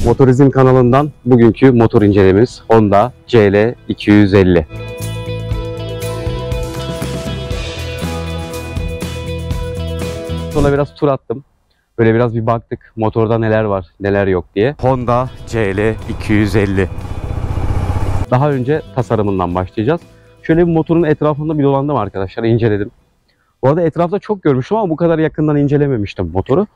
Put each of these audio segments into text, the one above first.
Motorizm kanalından bugünkü motor incelememiz Honda CL 250. Sonra biraz tur attım. Böyle biraz bir baktık motorda neler var neler yok diye. Honda CL 250. Daha önce tasarımından başlayacağız. Şöyle bir motorun etrafında bir dolandım arkadaşlar, inceledim. Bu arada etrafta çok görmüştüm ama bu kadar yakından incelememiştim motoru.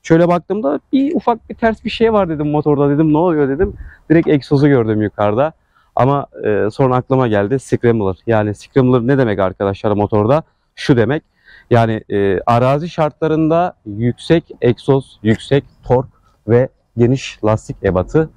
Şöyle baktığımda ufak bir ters bir şey var dedim motorda, dedim ne oluyor dedim. Direkt egzozu gördüm yukarıda. Ama sonra aklıma geldi scrambler. Yani scrambler ne demek arkadaşlar motorda? Şu demek. Yani arazi şartlarında yüksek egzoz, yüksek tork ve geniş lastik ebatı,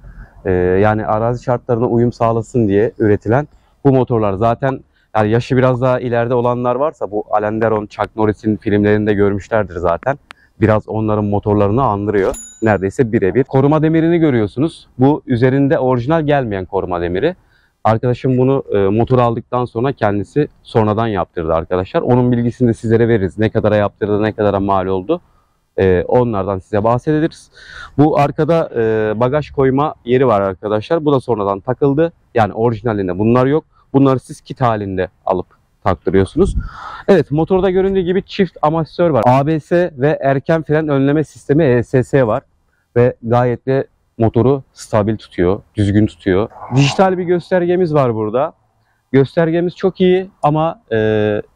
yani arazi şartlarına uyum sağlasın diye üretilen bu motorlar. Zaten yani yaşı biraz daha ileride olanlar varsa bu Alain Delon, Chuck Norris'in filmlerinde görmüşlerdir zaten. Biraz onların motorlarını andırıyor. Neredeyse birebir. Koruma demirini görüyorsunuz. Bu üzerinde orijinal gelmeyen koruma demiri. Arkadaşım bunu motor aldıktan sonra kendisi sonradan yaptırdı arkadaşlar. Onun bilgisini de sizlere veririz. Ne kadara yaptırdı, ne kadara mal oldu. Onlardan size bahsederiz. Bu arkada bagaj koyma yeri var arkadaşlar. Bu da sonradan takıldı. Yani orijinalinde bunlar yok. Bunları siz kit halinde alıp taktırıyorsunuz. Evet, motorda göründüğü gibi çift amortisör var. ABS ve erken fren önleme sistemi ESS var. Ve gayet de motoru stabil tutuyor, düzgün tutuyor. Dijital bir göstergemiz var burada. Göstergemiz çok iyi ama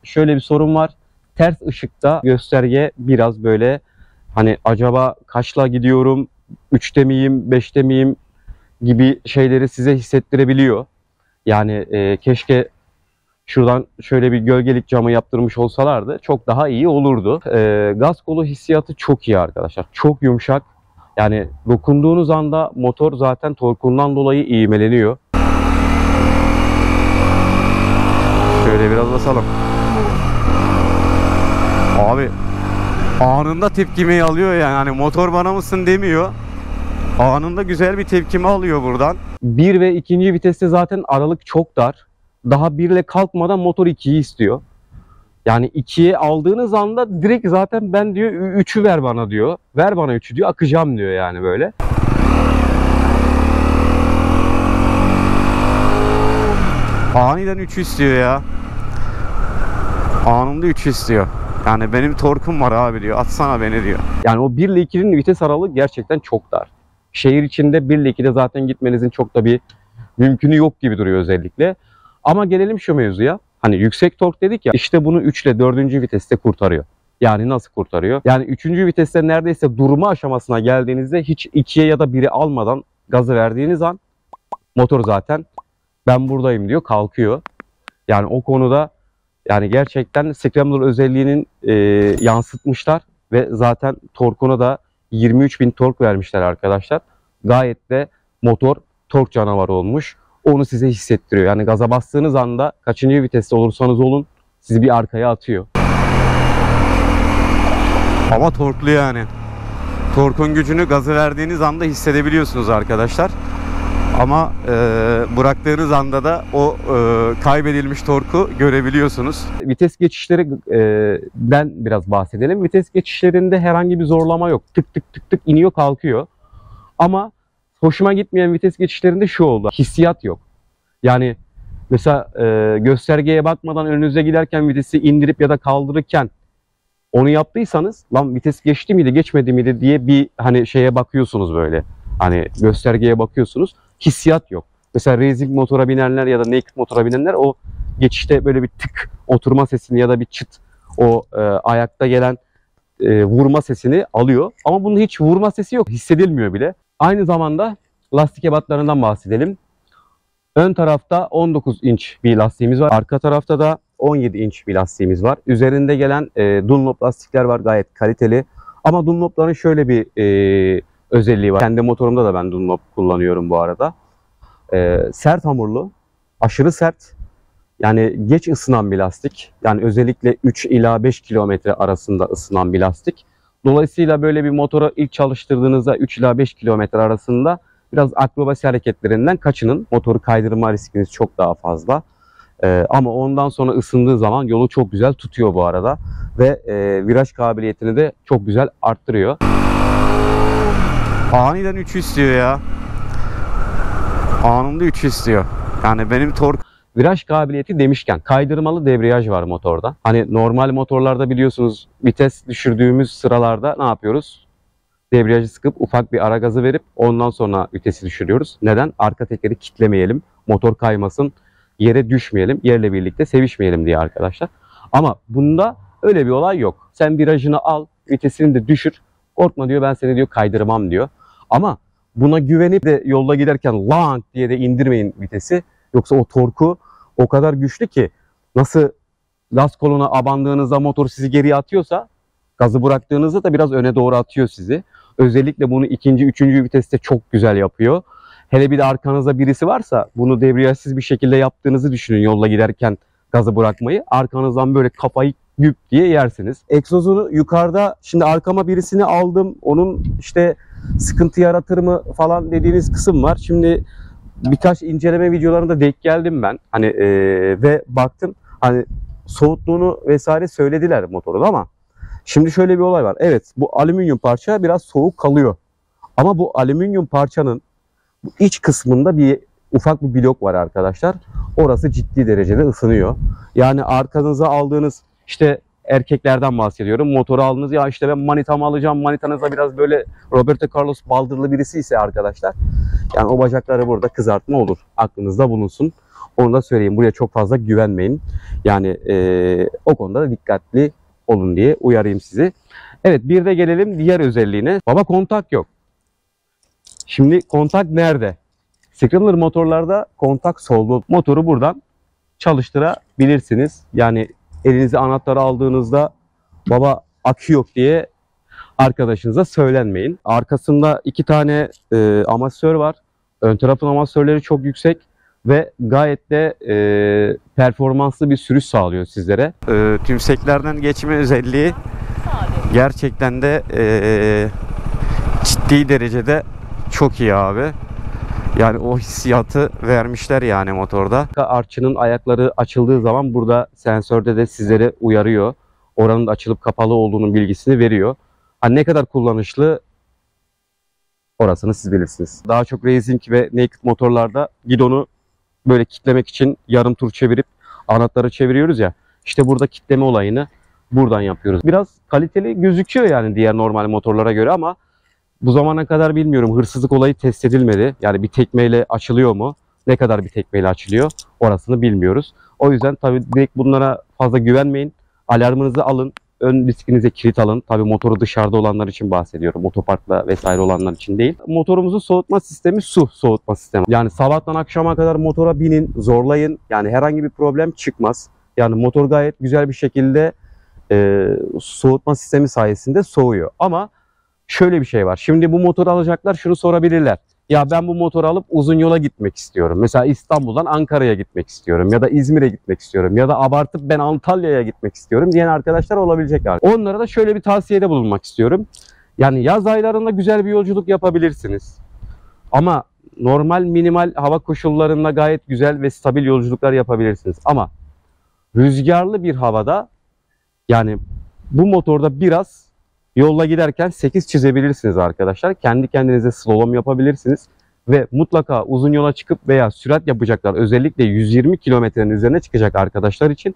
şöyle bir sorun var. Ters ışıkta gösterge biraz böyle hani acaba kaçla gidiyorum, 3'te miyim, 5'te miyim gibi şeyleri size hissettirebiliyor. Yani keşke şuradan şöyle bir gölgelik camı yaptırmış olsalardı çok daha iyi olurdu. Gaz kolu hissiyatı çok iyi arkadaşlar. Çok yumuşak. Yani dokunduğunuz anda motor zaten torkundan dolayı ivmeleniyor. Şöyle biraz basalım. Abi anında tepkimeyi alıyor yani. Hani motor bana mısın demiyor. Anında güzel bir tepkime alıyor buradan. 1 ve 2. viteste zaten aralık çok dar. Daha 1 ile kalkmadan motor 2'yi istiyor. Yani 2'ye aldığınız anda direkt zaten ben diyor 3'ü ver bana diyor. Ver bana 3'ü diyor, akacağım diyor yani böyle. Aniden 3 istiyor ya. Anında 3 istiyor. Yani benim torkum var abi diyor. Atsana beni diyor. Yani o 1 ile 2'nin vites aralığı gerçekten çok dar. Şehir içinde 1 ile 2'de zaten gitmenizin çok da bir mümkünü yok gibi duruyor özellikle. Ama gelelim şu mevzuya. Hani yüksek tork dedik ya, işte bunu 3 ile 4. viteste kurtarıyor. Yani nasıl kurtarıyor? Yani 3. viteste neredeyse durma aşamasına geldiğinizde hiç 2'ye ya da 1'i almadan gazı verdiğiniz an motor zaten ben buradayım diyor, kalkıyor. Yani o konuda yani gerçekten scrambler özelliğinin yansıtmışlar ve zaten torkuna da 23.000 tork vermişler arkadaşlar. Gayet de motor tork canavarı olmuş. Onu size hissettiriyor. Yani gaza bastığınız anda kaçıncı viteste olursanız olun sizi bir arkaya atıyor. Ama torklu yani. Torkun gücünü gazı verdiğiniz anda hissedebiliyorsunuz arkadaşlar. Ama bıraktığınız anda da o kaybedilmiş torku görebiliyorsunuz. Vites geçişlerinden biraz bahsedelim. Vites geçişlerinde herhangi bir zorlama yok. Tık tık tık tık iniyor kalkıyor. Ama hoşuma gitmeyen vites geçişlerinde şu oldu. Hissiyat yok. Yani mesela göstergeye bakmadan önünüze giderken vitesi indirip ya da kaldırırken onu yaptıysanız lan vites geçti miydi geçmedi miydi diye bir hani şeye bakıyorsunuz böyle. Hani göstergeye bakıyorsunuz. Hissiyat yok. Mesela racing motora binenler ya da naked motora binenler o geçişte böyle bir tık oturma sesini ya da bir çıt o ayakta gelen vurma sesini alıyor. Ama bunun hiç vurma sesi yok. Hissedilmiyor bile. Aynı zamanda lastik ebatlarından bahsedelim. Ön tarafta 19 inç bir lastiğimiz var. Arka tarafta da 17 inç bir lastiğimiz var. Üzerinde gelen Dunlop lastikler var. Gayet kaliteli. Ama Dunlop'ların şöyle bir özelliği var. Kendi motorumda da ben Dunlop kullanıyorum bu arada. Sert hamurlu. Aşırı sert. Yani geç ısınan bir lastik. Yani özellikle 3 ila 5 kilometre arasında ısınan bir lastik. Dolayısıyla böyle bir motoru ilk çalıştırdığınızda 3 ila 5 kilometre arasında biraz akrobasi hareketlerinden kaçının. Motoru kaydırma riskiniz çok daha fazla. Ama ondan sonra ısındığı zaman yolu çok güzel tutuyor bu arada. Ve viraj kabiliyetini de çok güzel arttırıyor. Aniden 3 istiyor ya. Anında 3 istiyor. Yani benim tork... Viraj kabiliyeti demişken kaydırmalı debriyaj var motorda. Hani normal motorlarda biliyorsunuz vites düşürdüğümüz sıralarda ne yapıyoruz? Debriyajı sıkıp ufak bir ara gazı verip ondan sonra vitesi düşürüyoruz. Neden? Arka tekeri kitlemeyelim, motor kaymasın, yere düşmeyelim, yerle birlikte sevişmeyelim diye arkadaşlar. Ama bunda öyle bir olay yok. Sen virajını al, vitesini de düşür. Korkma diyor, ben seni diyor kaydırmam diyor. Ama buna güvenip de yolda giderken lang diye de indirmeyin vitesi. Yoksa o torku o kadar güçlü ki nasıl gaz koluna abandığınızda motor sizi geriye atıyorsa gazı bıraktığınızda da biraz öne doğru atıyor sizi. Özellikle bunu ikinci, üçüncü viteste çok güzel yapıyor. Hele bir de arkanızda birisi varsa bunu debriyajsız bir şekilde yaptığınızı düşünün yolda giderken gazı bırakmayı. Arkanızdan böyle kafayı güp diye yersiniz. Egzozunu yukarıda şimdi arkama birisini aldım. Onun işte sıkıntı yaratır mı falan dediğiniz kısım var. Şimdi birkaç inceleme videolarında denk geldim ben. Hani ve baktım hani soğuttuğunu vesaire söylediler motorun ama şimdi şöyle bir olay var. Evet bu alüminyum parça biraz soğuk kalıyor. Ama bu alüminyum parçanın bu iç kısmında bir ufak bir blok var arkadaşlar. Orası ciddi derecede ısınıyor. Yani arkanıza aldığınız işte erkeklerden bahsediyorum. Motoru aldınız ya işte ben manitamı alacağım. Manitanızda biraz böyle Roberto Carlos baldırlı birisi ise arkadaşlar. Yani o bacakları burada kızartma olur. Aklınızda bulunsun. Onu da söyleyeyim. Buraya çok fazla güvenmeyin. Yani o konuda da dikkatli olun diye uyarayım sizi. Evet bir de gelelim diğer özelliğine. Baba kontak yok. Şimdi kontak nerede? Scrambler motorlarda kontak solda. Motoru buradan çalıştırabilirsiniz. Yani elinize anahtarı aldığınızda baba akü yok diye arkadaşınıza söylenmeyin. Arkasında 2 tane amasör var. Ön tarafın amasörleri çok yüksek ve gayet de performanslı bir sürüş sağlıyor sizlere. Tümseklerden geçme özelliği gerçekten de ciddi derecede çok iyi abi. Yani o hissiyatı vermişler yani motorda. Arçının ayakları açıldığı zaman burada sensörde de sizlere uyarıyor. Oranın da açılıp kapalı olduğunun bilgisini veriyor. Hani ne kadar kullanışlı orasını siz bilirsiniz. Daha çok racing ve naked motorlarda gidonu böyle kitlemek için yarım tur çevirip anahtarı çeviriyoruz ya. İşte burada kitleme olayını buradan yapıyoruz. Biraz kaliteli gözüküyor yani diğer normal motorlara göre ama bu zamana kadar bilmiyorum hırsızlık olayı test edilmedi. Yani bir tekmeyle açılıyor mu? Ne kadar bir tekmeyle açılıyor? Orasını bilmiyoruz. O yüzden tabii direkt bunlara fazla güvenmeyin. Alarmınızı alın. Ön diskinize kilit alın. Tabii motoru dışarıda olanlar için bahsediyorum. Otoparkla vesaire olanlar için değil. Motorumuzun soğutma sistemi su soğutma sistemi. Yani sabahtan akşama kadar motora binin, zorlayın. Yani herhangi bir problem çıkmaz. Yani motor gayet güzel bir şekilde soğutma sistemi sayesinde soğuyor. Ama şöyle bir şey var. Şimdi bu motoru alacaklar şunu sorabilirler. Ya ben bu motoru alıp uzun yola gitmek istiyorum. Mesela İstanbul'dan Ankara'ya gitmek istiyorum. Ya da İzmir'e gitmek istiyorum. Ya da abartıp ben Antalya'ya gitmek istiyorum diyen arkadaşlar olabilecekler. Onlara da şöyle bir tavsiyede bulunmak istiyorum. Yani yaz aylarında güzel bir yolculuk yapabilirsiniz. Ama normal minimal hava koşullarında gayet güzel ve stabil yolculuklar yapabilirsiniz. Ama rüzgarlı bir havada yani bu motorda biraz yolda giderken 8 çizebilirsiniz arkadaşlar. Kendi kendinize slalom yapabilirsiniz. Ve mutlaka uzun yola çıkıp veya sürat yapacaklar. Özellikle 120 kilometrenin üzerine çıkacak arkadaşlar için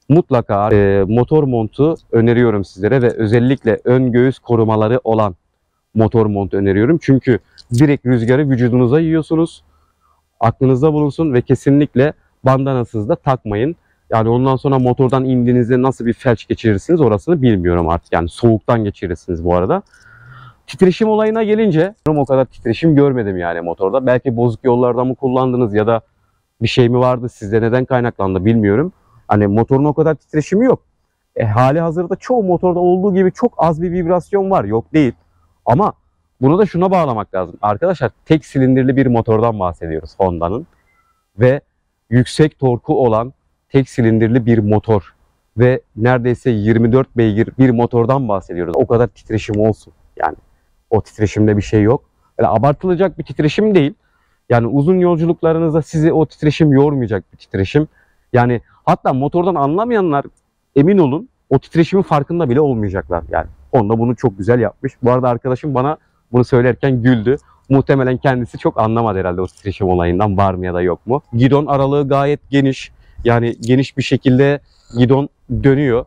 mutlaka motor montu öneriyorum sizlere. Ve özellikle ön göğüs korumaları olan motor montu öneriyorum. Çünkü direkt rüzgarı vücudunuza yiyorsunuz. Aklınızda bulunsun ve kesinlikle bandanasız da takmayın. Yani ondan sonra motordan indiğinizde nasıl bir felç geçirirsiniz orasını bilmiyorum artık. Yani soğuktan geçirirsiniz bu arada. Titreşim olayına gelince o kadar titreşim görmedim yani motorda. Belki bozuk yollarda mı kullandınız ya da bir şey mi vardı sizde neden kaynaklandı bilmiyorum. Hani motorun o kadar titreşimi yok. Hali hazırda çoğu motorda olduğu gibi çok az bir vibrasyon var. Yok değil. Ama bunu da şuna bağlamak lazım. Arkadaşlar tek silindirli bir motordan bahsediyoruz Honda'nın. Ve yüksek torku olan tek silindirli bir motor ve neredeyse 24 beygir bir motordan bahsediyoruz. O kadar titreşim olsun. Yani o titreşimde bir şey yok. Yani abartılacak bir titreşim değil. Yani uzun yolculuklarınızda sizi o titreşim yormayacak bir titreşim. Yani hatta motordan anlamayanlar emin olun o titreşimin farkında bile olmayacaklar. Yani Honda bunu çok güzel yapmış. Bu arada arkadaşım bana bunu söylerken güldü. Muhtemelen kendisi çok anlamadı herhalde o titreşim olayından, var mı ya da yok mu. Gidon aralığı gayet geniş. Yani geniş bir şekilde gidon dönüyor.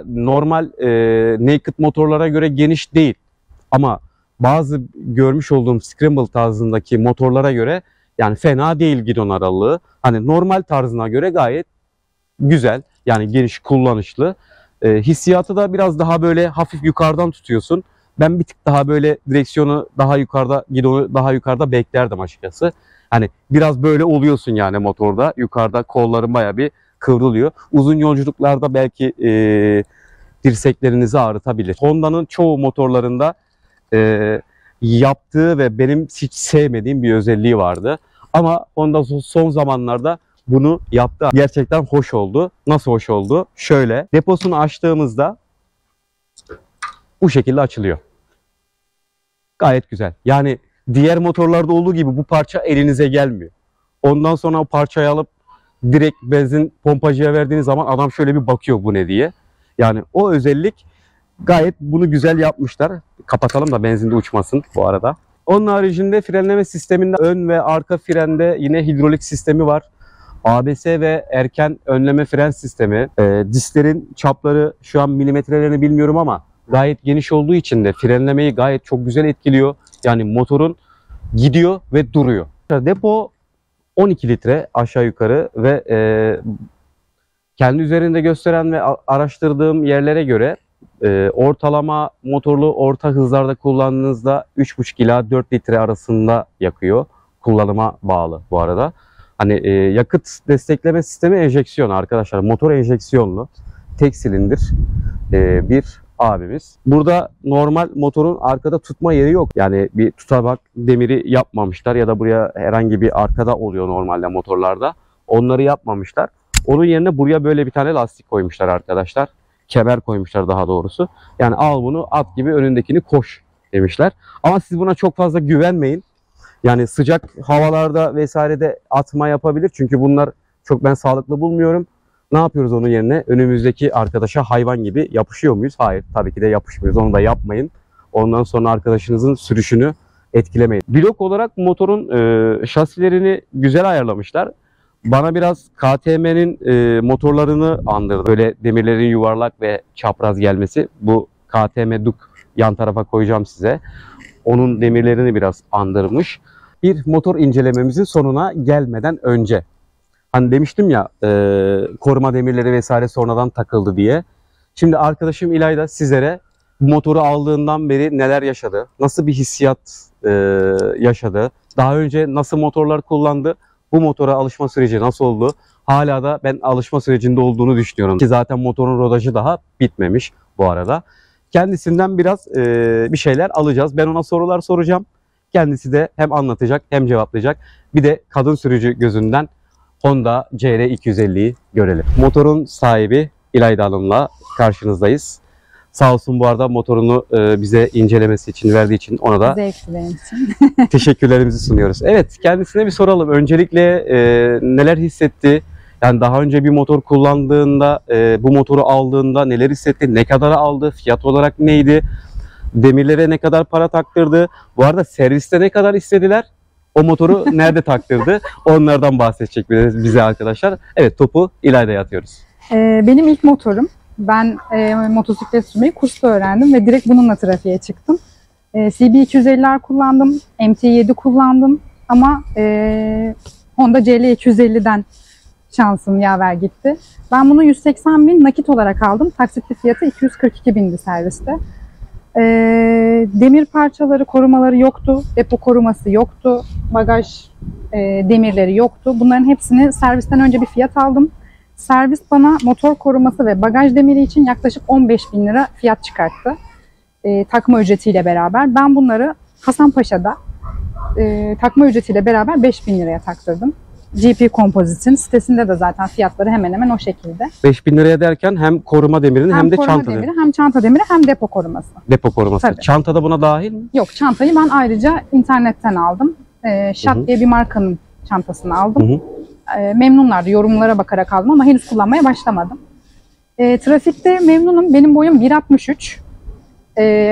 Normal naked motorlara göre geniş değil. Ama bazı görmüş olduğum scramble tarzındaki motorlara göre yani fena değil gidon aralığı. Hani normal tarzına göre gayet güzel. Yani geniş, kullanışlı. Hissiyatı da biraz daha böyle hafif yukarıdan tutuyorsun. Ben bir tık daha böyle direksiyonu daha yukarıda, gidonu daha yukarıda beklerdim açıkçası. Hani biraz böyle oluyorsun yani motorda. Yukarıda kolların bayağı bir kıvrılıyor. Uzun yolculuklarda belki dirseklerinizi ağrıtabilir. Honda'nın çoğu motorlarında yaptığı ve benim hiç sevmediğim bir özelliği vardı. Ama Honda son zamanlarda bunu yaptı. Gerçekten hoş oldu. Nasıl hoş oldu? Şöyle, deposunu açtığımızda bu şekilde açılıyor. Gayet güzel. Yani diğer motorlarda olduğu gibi bu parça elinize gelmiyor. Ondan sonra o parçayı alıp direkt benzin pompacıya verdiğiniz zaman adam şöyle bir bakıyor bu ne diye. Yani o özellik gayet bunu güzel yapmışlar. Kapatalım da benzinde uçmasın bu arada. Onun haricinde frenleme sisteminde ön ve arka frende yine hidrolik sistemi var. ABS ve erken önleme fren sistemi. Disklerin çapları şu an milimetrelerini bilmiyorum ama gayet geniş olduğu için de frenlemeyi gayet çok güzel etkiliyor. Yani motorun gidiyor ve duruyor. Depo 12 litre aşağı yukarı ve kendi üzerinde gösteren ve araştırdığım yerlere göre ortalama motorlu orta hızlarda kullandığınızda 3,5 ila 4 litre arasında yakıyor. Kullanıma bağlı bu arada. Hani yakıt destekleme sistemi enjeksiyon arkadaşlar. Motor enjeksiyonlu. Tek silindir bir abimiz. Burada normal motorun arkada tutma yeri yok. Yani bir tutamak demiri yapmamışlar ya da buraya herhangi bir arkada oluyor normalde motorlarda. Onları yapmamışlar. Onun yerine buraya böyle bir tane lastik koymuşlar arkadaşlar. Kemer koymuşlar daha doğrusu. Yani al bunu at gibi önündekini koş demişler. Ama siz buna çok fazla güvenmeyin. Yani sıcak havalarda vesairede atma yapabilir. Çünkü bunlar çok ben sağlıklı bulmuyorum. Ne yapıyoruz onun yerine? Önümüzdeki arkadaşa hayvan gibi yapışıyor muyuz? Hayır. Tabii ki de yapışmıyoruz. Onu da yapmayın. Ondan sonra arkadaşınızın sürüşünü etkilemeyin. Blok olarak motorun şasilerini güzel ayarlamışlar. Bana biraz KTM'nin motorlarını andırdı. Böyle demirlerin yuvarlak ve çapraz gelmesi. Bu KTM Duke yan tarafa koyacağım size. Onun demirlerini biraz andırmış. Bir motor incelememizin sonuna gelmeden önce. Hani demiştim ya koruma demirleri vesaire sonradan takıldı diye. Şimdi arkadaşım İlayda sizlere bu motoru aldığından beri neler yaşadı, nasıl bir hissiyat yaşadı, daha önce nasıl motorlar kullandı, bu motora alışma süreci nasıl oldu, hala da ben alışma sürecinde olduğunu düşünüyorum. Ki zaten motorun rodajı daha bitmemiş bu arada. Kendisinden biraz bir şeyler alacağız. Ben ona sorular soracağım. Kendisi de hem anlatacak hem cevaplayacak. Bir de kadın sürücü gözünden Honda CR250'yi görelim. Motorun sahibi İlayda Hanım'la karşınızdayız. Sağ olsun bu arada motorunu bize incelemesi için verdiği için ona da teşekkürlerimizi sunuyoruz. Evet, kendisine bir soralım. Öncelikle neler hissetti? Yani daha önce bir motor kullandığında, bu motoru aldığında neler hissetti? Ne kadara aldı? Fiyat olarak neydi? Demirlere ne kadar para taktırdı? Bu arada serviste ne kadar istediler? O motoru nerede taktırdı? Onlardan bahsedecek bize arkadaşlar. Evet, topu İlayda'ya atıyoruz. Benim ilk motorum. Ben motosiklet sürmeyi kursta öğrendim ve direkt bununla trafiğe çıktım. CB250'ler kullandım, MT7 kullandım ama Honda CL250'den şansım yaver gitti. Ben bunu 180.000 nakit olarak aldım. Taksitli fiyatı 242.000'di serviste. Demir parçaları, korumaları yoktu. Depo koruması yoktu. Bagaj demirleri yoktu. Bunların hepsini servisten önce bir fiyat aldım. Servis bana motor koruması ve bagaj demiri için yaklaşık 15.000 lira fiyat çıkarttı. Takma ücretiyle beraber. Ben bunları Hasanpaşa'da takma ücretiyle beraber 5.000 liraya taktırdım. GP Composite'in sitesinde de zaten fiyatları hemen hemen o şekilde. 5.000 liraya derken hem koruma demirini hem de çanta demiri. Hem çanta demiri hem depo koruması. Depo koruması. Tabii. Çanta da buna dahil mi? Yok, çantayı ben ayrıca internetten aldım. Shat diye bir markanın çantasını aldım. Memnunlardı. Yorumlara bakarak aldım ama henüz kullanmaya başlamadım. Trafikte memnunum. Benim boyum 1.63.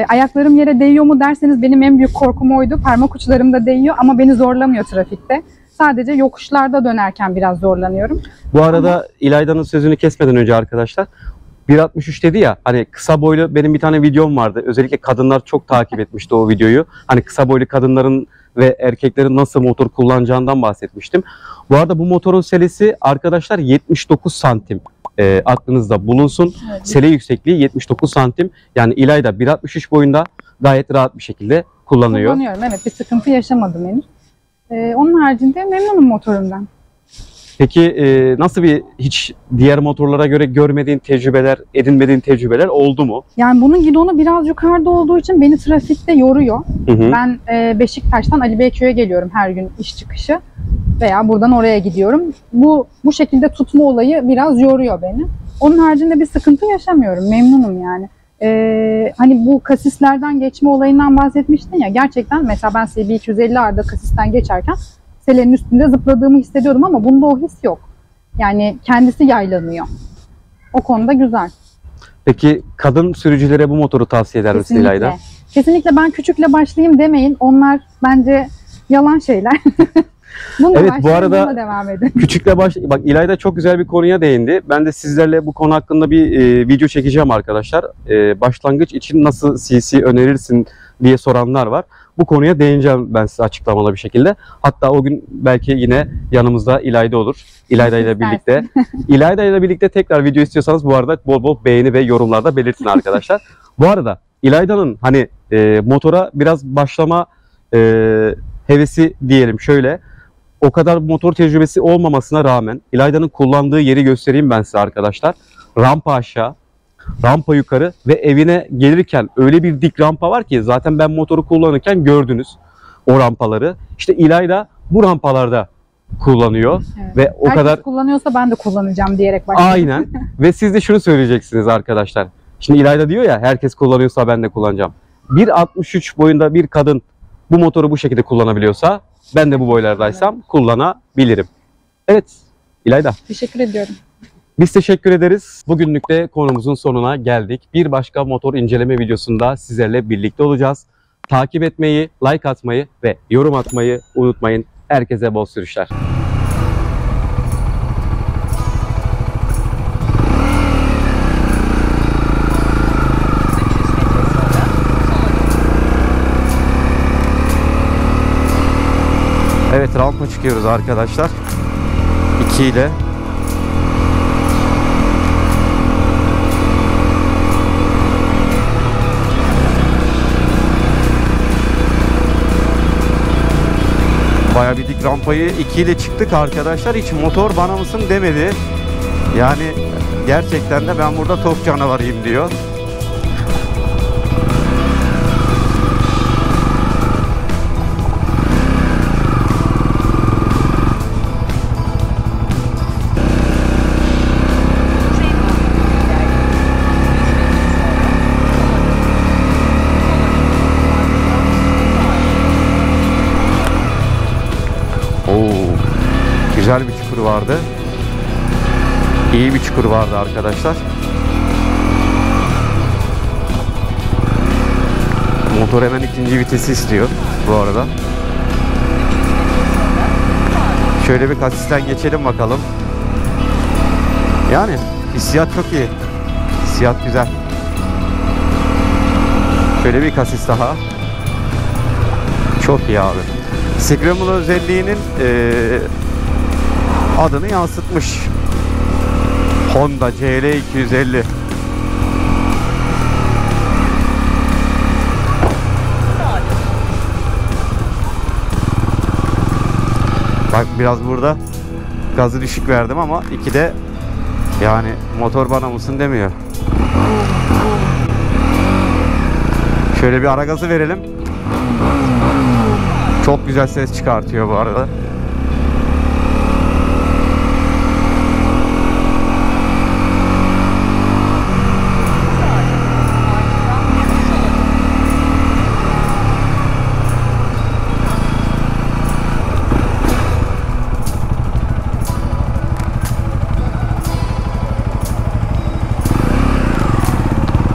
Ayaklarım yere değiyor mu derseniz benim en büyük korkum oydu. Parmak uçlarım da değiyor ama beni zorlamıyor trafikte. Sadece yokuşlarda dönerken biraz zorlanıyorum. Bu arada İlayda'nın sözünü kesmeden önce arkadaşlar, 1.63 dedi ya, hani kısa boylu, benim bir tane videom vardı. Özellikle kadınlar çok takip etmişti o videoyu. Hani kısa boylu kadınların ve erkeklerin nasıl motor kullanacağından bahsetmiştim. Bu arada bu motorun selesi arkadaşlar 79 santim. Aklınızda bulunsun. Evet. Sele yüksekliği 79 santim. Yani İlayda 1.63 boyunda gayet rahat bir şekilde kullanıyor. Kullanıyorum, evet, bir sıkıntı yaşamadım henüz. Onun haricinde memnunum motorumdan. Peki nasıl bir, hiç diğer motorlara göre görmediğin tecrübeler, edinmediğin tecrübeler oldu mu? Yani bunun gidonu biraz yukarıda olduğu için beni trafikte yoruyor. Hı hı. Ben Beşiktaş'tan Ali Beyköy'e geliyorum her gün iş çıkışı veya buradan oraya gidiyorum. Bu şekilde tutma olayı biraz yoruyor beni. Onun haricinde bir sıkıntı yaşamıyorum. Memnunum yani. Hani bu kasislerden geçme olayından bahsetmiştin ya. Gerçekten mesela ben CB250R'da kasisten geçerken selenin üstünde zıpladığımı hissediyordum ama bunda o his yok. Yani kendisi yaylanıyor. O konuda güzel. Peki kadın sürücülere bu motoru tavsiye eder misin İlayda? Kesinlikle ben küçükle başlayayım demeyin. Onlar bence yalan şeyler. Bununla Evet, bu başlayın, arada bununla devam edin. Küçükle bak, İlayda çok güzel bir konuya değindi. Ben de sizlerle bu konu hakkında bir video çekeceğim arkadaşlar. Başlangıç için nasıl CC önerirsin diye soranlar var. Bu konuya değineceğim ben size açıklamalı bir şekilde. Hatta o gün belki yine yanımızda İlayda olur. İlayda ile birlikte. İlayda ile birlikte tekrar video istiyorsanız bu arada bol bol beğeni ve yorumlarda belirtin arkadaşlar. Bu arada İlayda'nın hani motora biraz başlama hevesi diyelim şöyle. O kadar motor tecrübesi olmamasına rağmen İlayda'nın kullandığı yeri göstereyim ben size arkadaşlar. Rampa aşağı, rampa yukarı ve evine gelirken öyle bir dik rampa var ki zaten ben motoru kullanırken gördünüz o rampaları. İşte İlayda bu rampalarda kullanıyor Evet. ve o Herkes kadar kullanıyorsa ben de kullanacağım diyerek başladım. aynen. Ve siz de şunu söyleyeceksiniz arkadaşlar. Şimdi İlayda diyor ya, herkes kullanıyorsa ben de kullanacağım. 1.63 boyunda bir kadın bu motoru bu şekilde kullanabiliyorsa ben de bu boylardaysam kullanabilirim. Evet İlayda. Teşekkür ediyorum. Biz teşekkür ederiz. Bugünlük de konumuzun sonuna geldik. Bir başka motor inceleme videosunda sizlerle birlikte olacağız. Takip etmeyi, like atmayı ve yorum atmayı unutmayın. Herkese bol sürüşler. Evet, rampa çıkıyoruz arkadaşlar. 2 ile. Bayağı bir dik rampayı 2 ile çıktık arkadaşlar. Hiç motor bana mısın demedi. Yani gerçekten de ben burada tok canavarıyım diyor. Güzel bir çukur vardı. İyi bir çukur vardı arkadaşlar. Motor hemen ikinci vitesi istiyor bu arada. Şöyle bir kasisten geçelim bakalım. Yani hissiyat çok iyi. Hissiyat güzel. Şöyle bir kasis daha. Çok iyi abi. Scramble özelliğinin adını yansıtmış. Honda CL250. Bak biraz burada gazı düşük verdim ama 2'de yani motor bana mısın demiyor. Şöyle bir ara gazı verelim. Çok güzel ses çıkartıyor bu arada.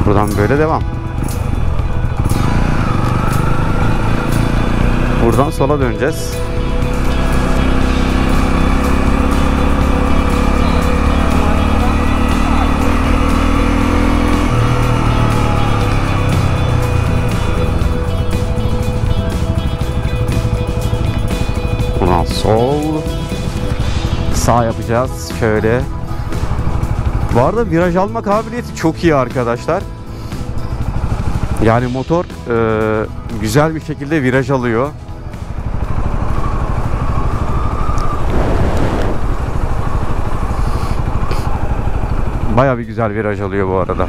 Buradan böyle devam. Buradan sola döneceğiz. Buradan sol. Sağ yapacağız. Şöyle. Bu arada viraj alma kabiliyeti çok iyi arkadaşlar. Yani motor güzel bir şekilde viraj alıyor. Baya bir güzel viraj alıyor bu arada.